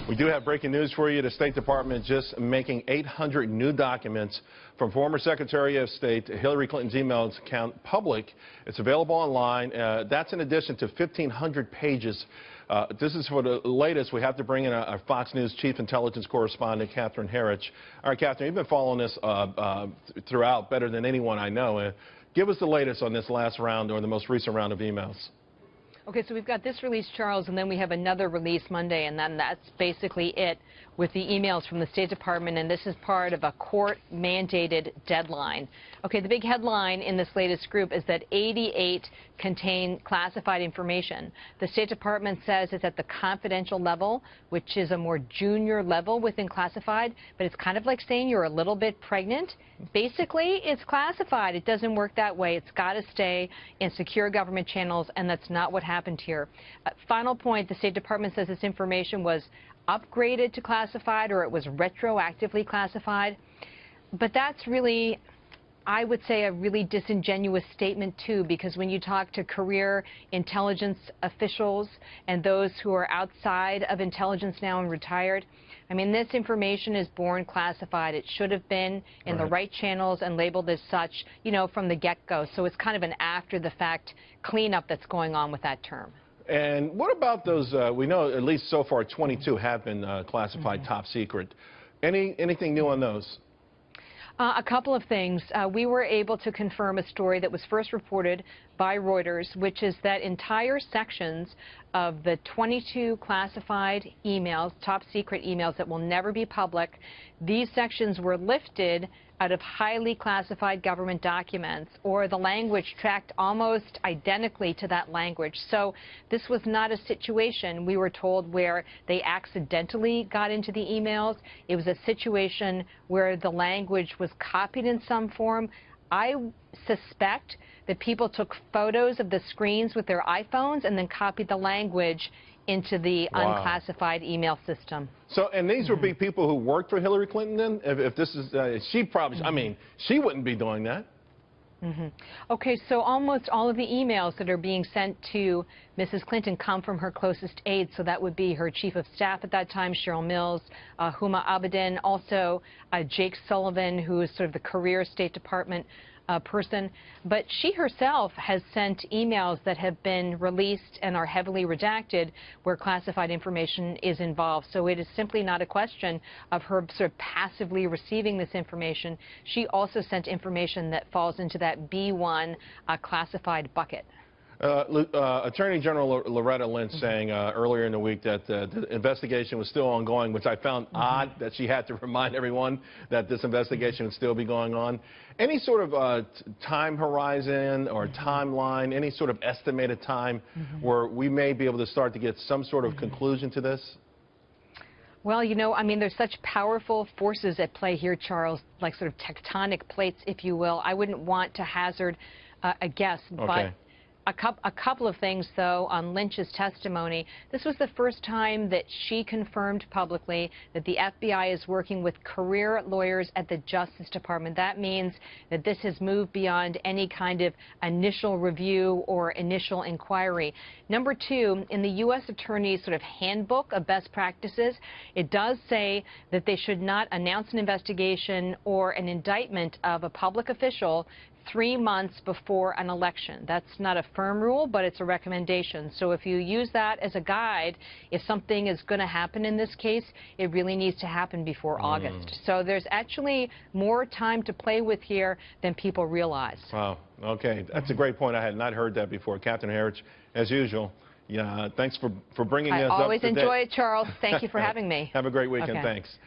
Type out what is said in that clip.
We do have breaking news for you. The State Department just making 800 new documents from former Secretary of State Hillary Clinton's emails account public. It's available online. That's in addition to 1,500 pages. This is for the latest. We have to bring in our Fox News Chief Intelligence Correspondent, Catherine Herridge. All right, Catherine, you've been following this throughout better than anyone I know. Give us the latest on this last round or the most recent round of emails. Okay, so we've got this release, Charles, and then we have another release Monday, and then that's basically it with the emails from the State Department, and this is part of a court-mandated deadline. Okay, the big headline in this latest group is that 88 contain classified information. The State Department says it's at the confidential level, which is a more junior level within classified, but it's kind of like saying you're a little bit pregnant. Basically, it's classified. It doesn't work that way. It's got to stay in secure government channels, and that's not what happened here. Final point, the State Department says this information was upgraded to classified or it was retroactively classified. But that's really, I would say, a really disingenuous statement, too, because when you talk to career intelligence officials and those who are outside of intelligence now and retired, I mean, this information is born classified. It should have been in the right channels and labeled as such, you know, from the get-go. So it's kind of an after-the-fact cleanup that's going on with that term. And what about those, we know at least so far 22 have been classified top secret. Anything new on those? A couple of things. We were able to confirm a story that was first reported by Reuters, which is that entire sections of the 22 classified emails, top secret emails that will never be public, these sections were lifted out of highly classified government documents, or the language tracked almost identically to that language. So this was not a situation, we were told, where they accidentally got into the emails. It was a situation where the language was copied in some form. I suspect that people took photos of the screens with their iPhones and then copied the language into the unclassified email system. So, and these would be people who worked for Hillary Clinton then? If this is, she probably, I mean, she wouldn't be doing that. Okay, so almost all of the emails that are being sent to Mrs. Clinton come from her closest aides. So that would be her chief of staff at that time, Cheryl Mills, Huma Abedin, also Jake Sullivan, who is sort of the career State Department person. But she herself has sent emails that have been released and are heavily redacted where classified information is involved. So it is simply not a question of her sort of passively receiving this information. She also sent information that falls into that B1 classified bucket. Attorney General Loretta Lynch saying earlier in the week that the investigation was still ongoing, which I found odd that she had to remind everyone that this investigation would still be going on. Any sort of time horizon or timeline, any sort of estimated time where we may be able to start to get some sort of conclusion to this? Well, you know, I mean, there's such powerful forces at play here, Charles, like sort of tectonic plates, if you will. I wouldn't want to hazard a guess, but a couple of things, though, on Lynch's testimony. This was the first time that she confirmed publicly that the FBI is working with career lawyers at the Justice Department. That means that this has moved beyond any kind of initial review or initial inquiry. Number two, in the U.S. Attorney's sort of handbook of best practices, it does say that they should not announce an investigation or an indictment of a public official 3 months before an election. That's not a firm rule, but it's a recommendation. So if you use that as a guide, if something is going to happen in this case, it really needs to happen before August. So there's actually more time to play with here than people realize. Wow. Okay. That's a great point. I had not heard that before. Catherine Herridge, as usual. Yeah, thanks for bringing us up to date. I always enjoy it, Charles. Thank you for having me. Have a great weekend. Thanks.